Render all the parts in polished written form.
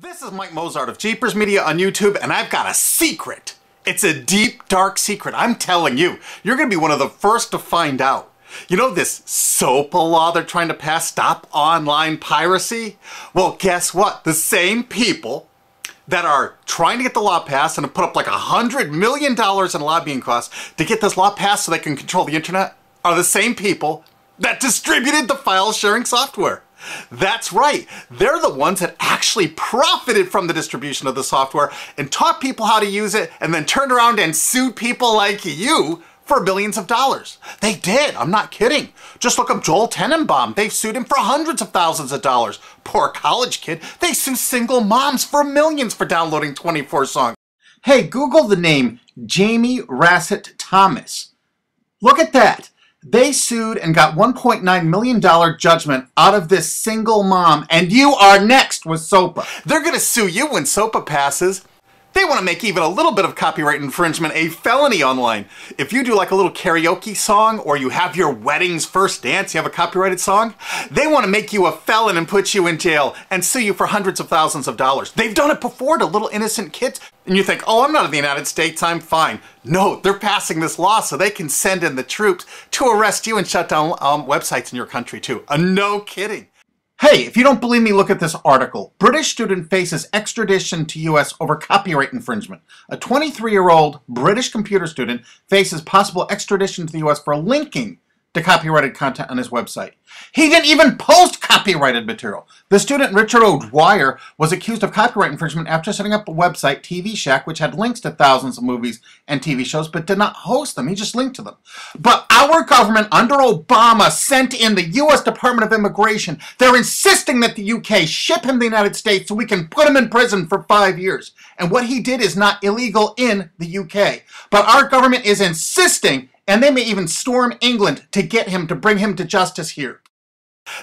This is Mike Mozart of Jeepers Media on YouTube, and I've got a secret. It's a deep, dark secret. I'm telling you, you're going to be one of the first to find out. You know this Sopa law they're trying to pass, stop online piracy? Well, guess what? The same people that are trying to get the law passed and have put up like $100 million in lobbying costs to get this law passed so they can control the internet are the same people that distributed the file sharing software. That's right. They're the ones that actually profited from the distribution of the software and taught people how to use it and then turned around and sued people like you for millions of dollars. They did. I'm not kidding. Just look up Joel Tenenbaum. They've sued him for hundreds of thousands of dollars. Poor college kid. They sue single moms for millions for downloading 24 songs. Hey, Google the name Jamie Rassett Thomas. Look at that. They sued and got $1.9 million judgment out of this single mom, and you are next with Sopa. They're going to sue you when Sopa passes. They want to make even a little bit of copyright infringement a felony online. If you do like a little karaoke song, or you have your wedding's first dance, you have a copyrighted song, they want to make you a felon and put you in jail and sue you for hundreds of thousands of dollars. They've done it before to little innocent kids. And you think, oh, I'm not in the United States, I'm fine. No, they're passing this law so they can send in the troops to arrest you and shut down websites in your country too. No kidding. Hey, if you don't believe me, look at this article. British student faces extradition to U.S. over copyright infringement. A 23-year-old British computer student faces possible extradition to the U.S. for linking to copyrighted content on his website. He didn't even post copyrighted material. The student, Richard O'Dwyer, was accused of copyright infringement after setting up a website, TV Shack, which had links to thousands of movies and TV shows, but did not host them. He just linked to them. But our government, under Obama, sent in the U.S. Department of Immigration. They're insisting that the U.K. ship him to the United States so we can put him in prison for 5 years. And what he did is not illegal in the U.K. But our government is insisting, and they may even storm England to get him, to bring him to justice here.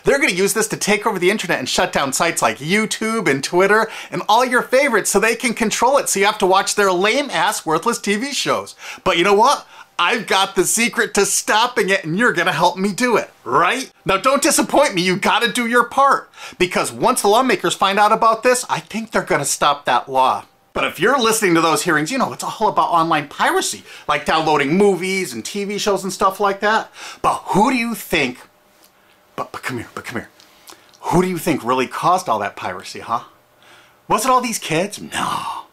They're going to use this to take over the internet and shut down sites like YouTube and Twitter and all your favorites so they can control it, so you have to watch their lame-ass, worthless TV shows. But you know what? I've got the secret to stopping it, and you're going to help me do it, right? Now, don't disappoint me. You got to do your part. Because once the lawmakers find out about this, I think they're going to stop that law. But if you're listening to those hearings, you know, it's all about online piracy, like downloading movies and TV shows and stuff like that. But who do you think, but come here. Who do you think really caused all that piracy, huh? Was it all these kids? No.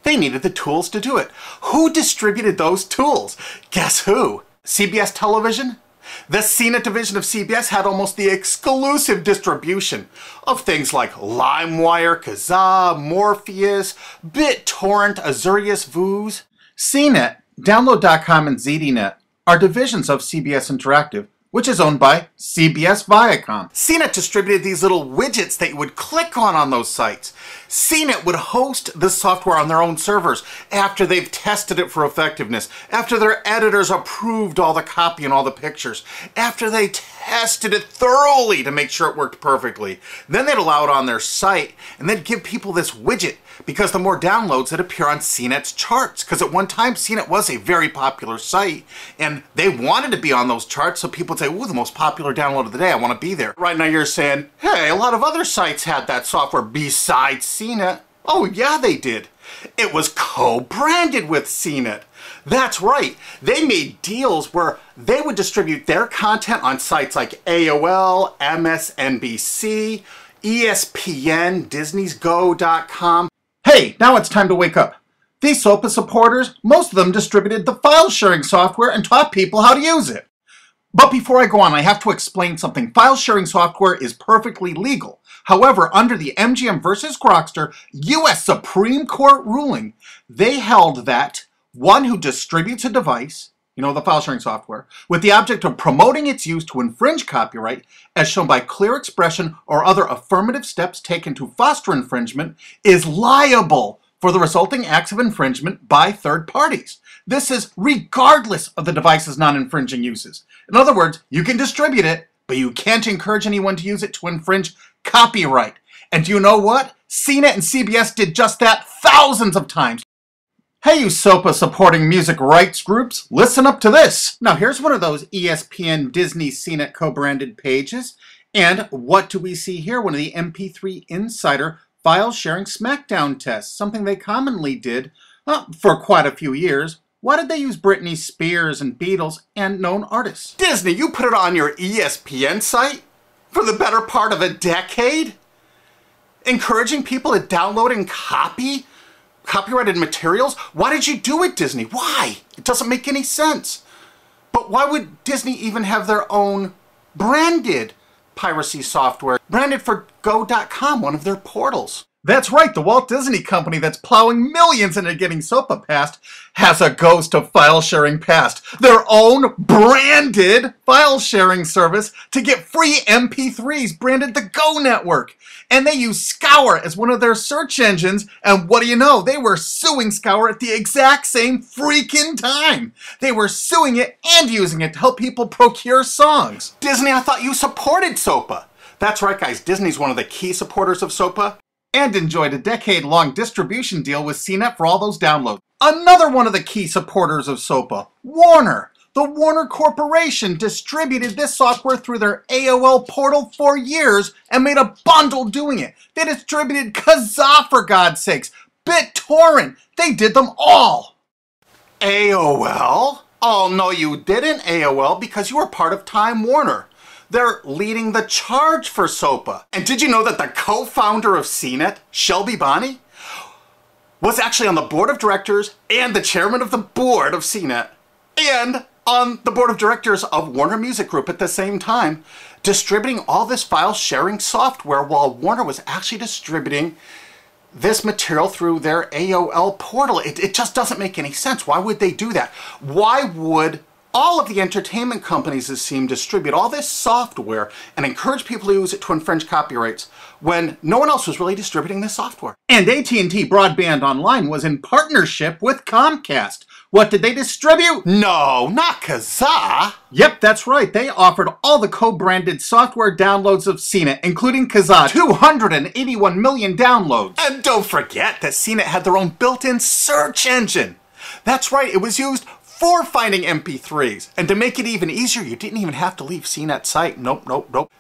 They needed the tools to do it. Who distributed those tools? Guess who? CBS Television? The CNET division of CBS had almost the exclusive distribution of things like LimeWire, Kazaa, Morpheus, BitTorrent, Azurius, Vooz. CNET, Download.com, and ZDNet are divisions of CBS Interactive, which is owned by CBS Viacom. CNET distributed these little widgets that you would click on those sites. CNET would host the software on their own servers after they've tested it for effectiveness, after their editors approved all the copy and all the pictures, after they tested it thoroughly to make sure it worked perfectly. Then they'd allow it on their site, and they'd give people this widget, because the more downloads that appear on CNET's charts. Because at one time, CNET was a very popular site, and they wanted to be on those charts, so people would say, ooh, the most popular download of the day, I want to be there. Right now you're saying, hey, a lot of other sites had that software besides CNET. Oh yeah, they did. It was co-branded with CNET. That's right. They made deals where they would distribute their content on sites like AOL, MSNBC, ESPN, Disney'sGo.com. Hey, now it's time to wake up. These Sopa supporters, most of them distributed the file sharing software and taught people how to use it. But before I go on, I have to explain something. File sharing software is perfectly legal. However, under the MGM versus Grokster U.S. Supreme Court ruling, they held that one who distributes a device, you know, the file sharing software, with the object of promoting its use to infringe copyright, as shown by clear expression or other affirmative steps taken to foster infringement, is liable for the resulting acts of infringement by third parties. This is regardless of the device's non-infringing uses. In other words, you can distribute it, but you can't encourage anyone to use it to infringe copyright. And do you know what? CNET and CBS did just that thousands of times. Hey, you Sopa supporting music rights groups, listen up to this. Now here's one of those ESPN Disney CNET co-branded pages. And what do we see here? One of the MP3 Insider file sharing smackdown tests, something they commonly did for quite a few years. Why did they use Britney Spears and Beatles and known artists? Disney, you put it on your ESPN site for the better part of a decade? Encouraging people to download and copy copyrighted materials? Why did you do it, Disney? Why? It doesn't make any sense. But why would Disney even have their own branded piracy software, branded for Go.com, one of their portals? That's right, the Walt Disney Company that's plowing millions into getting Sopa passed has a ghost of file sharing past. Their own branded file sharing service to get free MP3s branded the Go Network. And they use Scour as one of their search engines, and what do you know? They were suing Scour at the exact same freaking time. They were suing it and using it to help people procure songs. Disney, I thought you supported Sopa. That's right, guys, Disney's one of the key supporters of Sopa. And enjoyed a decade-long distribution deal with CNET for all those downloads. Another one of the key supporters of Sopa, Warner. The Warner Corporation distributed this software through their AOL portal for years and made a bundle doing it. They distributed Kazaa, for God's sakes, BitTorrent. They did them all. AOL? Oh, no, you didn't, AOL, because you were part of Time Warner. They're leading the charge for Sopa. And did you know that the co-founder of CNET, Shelby Bonney, was actually on the board of directors and the chairman of the board of CNET and on the board of directors of Warner Music Group at the same time, distributing all this file sharing software while Warner was actually distributing this material through their AOL portal. It just doesn't make any sense. Why would they do that? Why would all of the entertainment companies, it seemed, distribute all this software and encourage people to use it to infringe copyrights when no one else was really distributing this software? And AT&T Broadband Online was in partnership with Comcast. What did they distribute? No, not Kazaa. Yep, that's right. They offered all the co-branded software downloads of CNET, including Kazaa, 281 million downloads. And don't forget that CNET had their own built-in search engine. That's right, it was used for finding MP3s. And to make it even easier, you didn't even have to leave CNET's site. Nope.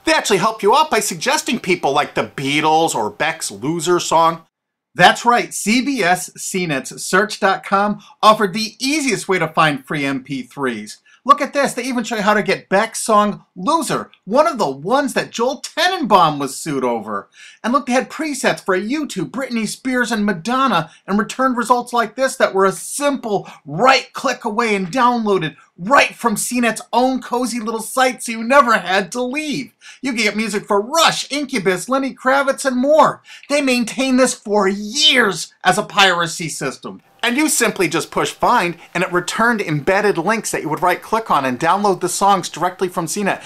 They actually help you out by suggesting people like the Beatles or Beck's Loser song. That's right, CBS CNET's Search.com offered the easiest way to find free MP3s. Look at this, they even show you how to get Beck's song Loser, one of the ones that Joel Tenenbaum was sued over. And look, they had presets for YouTube, Britney Spears, and Madonna, and returned results like this that were a simple right click away and downloaded right from CNET's own cozy little site, so you never had to leave. You can get music for Rush, Incubus, Lenny Kravitz, and more. They maintained this for years as a piracy system. And you simply just push find, and it returned embedded links that you would right-click on and download the songs directly from CNET.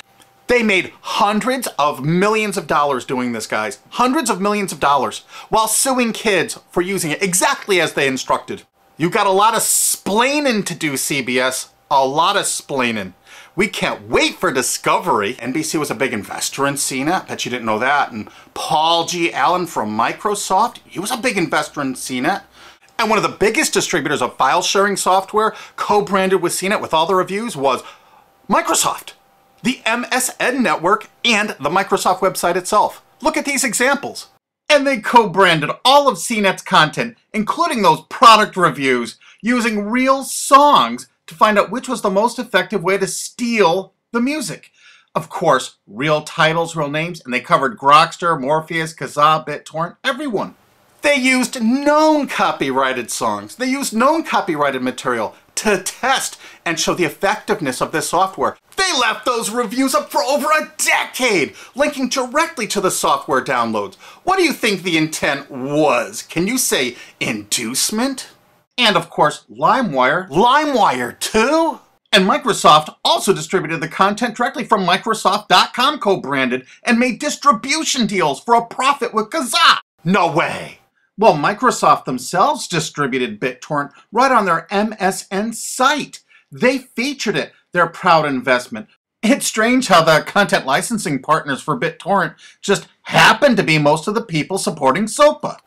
They made hundreds of millions of dollars doing this, guys. Hundreds of millions of dollars, while suing kids for using it exactly as they instructed. You got a lot of splaining to do, CBS. A lot of splaining. We can't wait for Discovery. NBC was a big investor in CNET. Bet you didn't know that. And Paul G. Allen from Microsoft, he was a big investor in CNET. And one of the biggest distributors of file sharing software co-branded with CNET with all the reviews was Microsoft, the MSN network, and the Microsoft website itself. Look at these examples. And they co-branded all of CNET's content, including those product reviews, using real songs to find out which was the most effective way to steal the music. Of course, real titles, real names, and they covered Grokster, Morpheus, Kazaa, BitTorrent, everyone. They used known copyrighted songs. They used known copyrighted material to test and show the effectiveness of this software. They left those reviews up for over a decade, linking directly to the software downloads. What do you think the intent was? Can you say inducement? And of course, LimeWire. LimeWire too? And Microsoft also distributed the content directly from Microsoft.com co-branded and made distribution deals for a profit with Kazaa. No way. Well, Microsoft themselves distributed BitTorrent right on their MSN site. They featured it, their proud investment. It's strange how the content licensing partners for BitTorrent just happen to be most of the people supporting Sopa.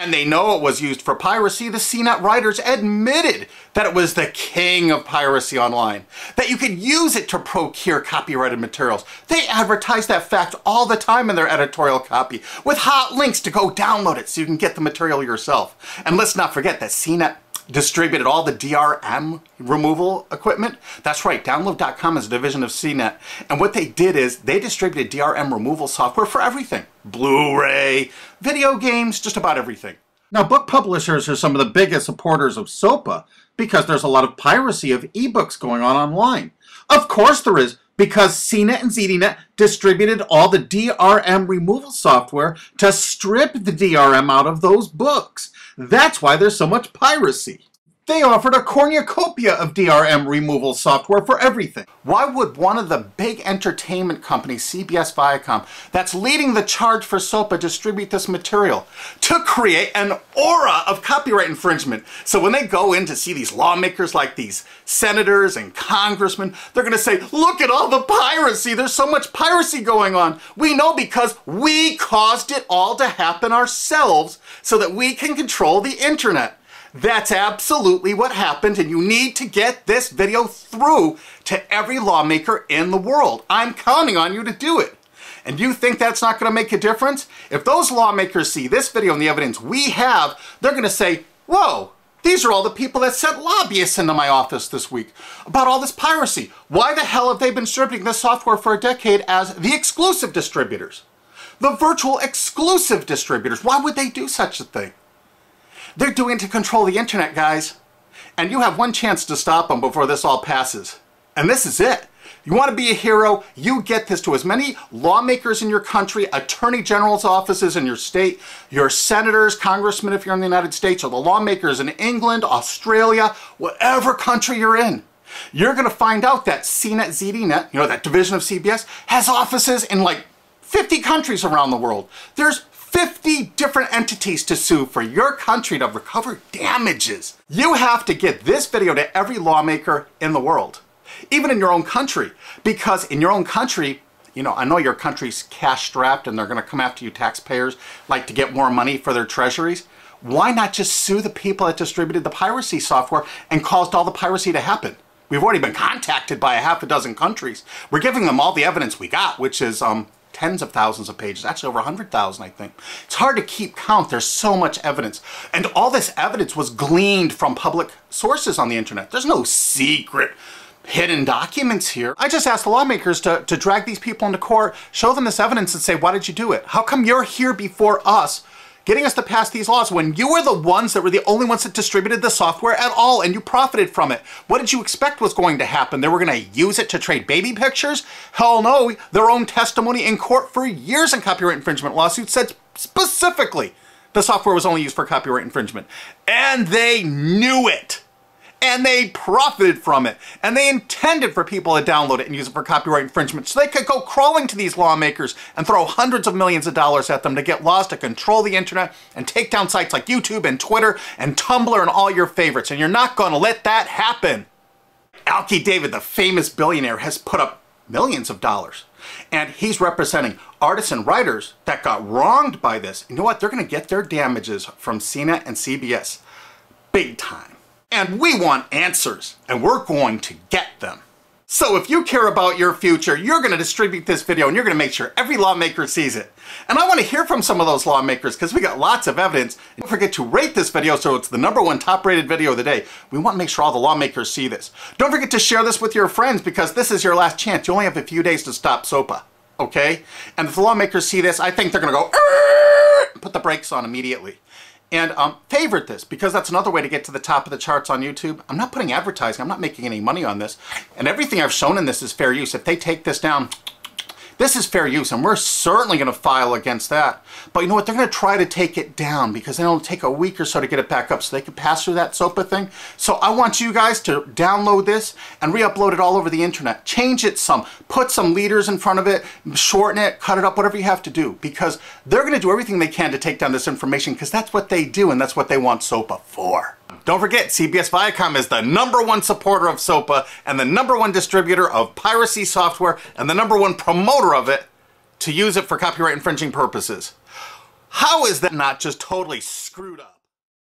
And they know it was used for piracy. The CNET writers admitted that it was the king of piracy online, that you could use it to procure copyrighted materials. They advertise that fact all the time in their editorial copy with hot links to go download it so you can get the material yourself. And let's not forget that CNET distributed all the DRM removal equipment. That's right, Download.com is a division of CNET. And what they did is they distributed DRM removal software for everything. Blu-ray, video games, just about everything. Now, book publishers are some of the biggest supporters of Sopa because there's a lot of piracy of ebooks going on online. Of course there is, because CNET and ZDNet distributed all the DRM removal software to strip the DRM out of those books. That's why there's so much piracy. They offered a cornucopia of DRM removal software for everything. Why would one of the big entertainment companies, CBS Viacom, that's leading the charge for Sopa, distribute this material? To create an aura of copyright infringement. So when they go in to see these lawmakers like these senators and congressmen, they're going to say, look at all the piracy. There's so much piracy going on. We know because we caused it all to happen ourselves so that we can control the internet. That's absolutely what happened, and you need to get this video through to every lawmaker in the world. I'm counting on you to do it. And you think that's not going to make a difference? If those lawmakers see this video and the evidence we have, they're going to say, whoa, these are all the people that sent lobbyists into my office this week about all this piracy. Why the hell have they been distributing this software for a decade as the exclusive distributors? The virtual exclusive distributors. Why would they do such a thing? They're doing it to control the internet, guys. And you have one chance to stop them before this all passes. And this is it. You want to be a hero, you get this to as many lawmakers in your country, attorney general's offices in your state, your senators, congressmen if you're in the United States, or the lawmakers in England, Australia, whatever country you're in. You're going to find out that CNET, ZDNet, that division of CBS, has offices in like 50 countries around the world. There's 50 different entities to sue for your country to recover damages. You have to get this video to every lawmaker in the world, even in your own country, because in your own country, I know your country's cash strapped and they're going to come after you taxpayers like to get more money for their treasuries. Why not just sue the people that distributed the piracy software and caused all the piracy to happen? We've already been contacted by a half a dozen countries. We're giving them all the evidence we got, which is tens of thousands of pages, actually over 100,000, I think. It's hard to keep count. There's so much evidence. And all this evidence was gleaned from public sources on the internet. There's no secret hidden documents here. I just asked the lawmakers to drag these people into court, show them this evidence and say, why did you do it? How come you're here before us getting us to pass these laws when you were the ones that were the only ones that distributed the software at all and you profited from it? What did you expect was going to happen? They were going to use it to trade baby pictures? Hell no. Their own testimony in court for years in copyright infringement lawsuits said specifically the software was only used for copyright infringement. And they knew it. And they profited from it. And they intended for people to download it and use it for copyright infringement so they could go crawling to these lawmakers and throw hundreds of millions of dollars at them to get laws to control the internet and take down sites like YouTube and Twitter and Tumblr and all your favorites. And you're not going to let that happen. Alki David, the famous billionaire, has put up millions of dollars. And he's representing artists and writers that got wronged by this. You know what? They're going to get their damages from CNET and CBS. Big time. And we want answers, and we're going to get them. So if you care about your future, you're going to distribute this video and you're going to make sure every lawmaker sees it. And I want to hear from some of those lawmakers because we got lots of evidence. Don't forget to rate this video so it's the #1 top rated video of the day. We want to make sure all the lawmakers see this. Don't forget to share this with your friends because this is your last chance. You only have a few days to stop Sopa, okay? And if the lawmakers see this, I think they're going to go, put the brakes on immediately. And favorite this, because that's another way to get to the top of the charts on YouTube. I'm not putting advertising. I'm not making any money on this. And everything I've shown in this is fair use. If they take this down, this is fair use, and we're certainly going to file against that. But you know what? They're going to try to take it down because it'll take a week or so to get it back up so they can pass through that Sopa thing. So I want you guys to download this and re-upload it all over the internet. Change it some. Put some leaders in front of it. Shorten it. Cut it up. Whatever you have to do. Because they're going to do everything they can to take down this information because that's what they do and that's what they want Sopa for. Don't forget, CBS Viacom is the #1 supporter of Sopa and the #1 distributor of piracy software and the #1 promoter of it to use it for copyright infringing purposes. How is that not just totally screwed up?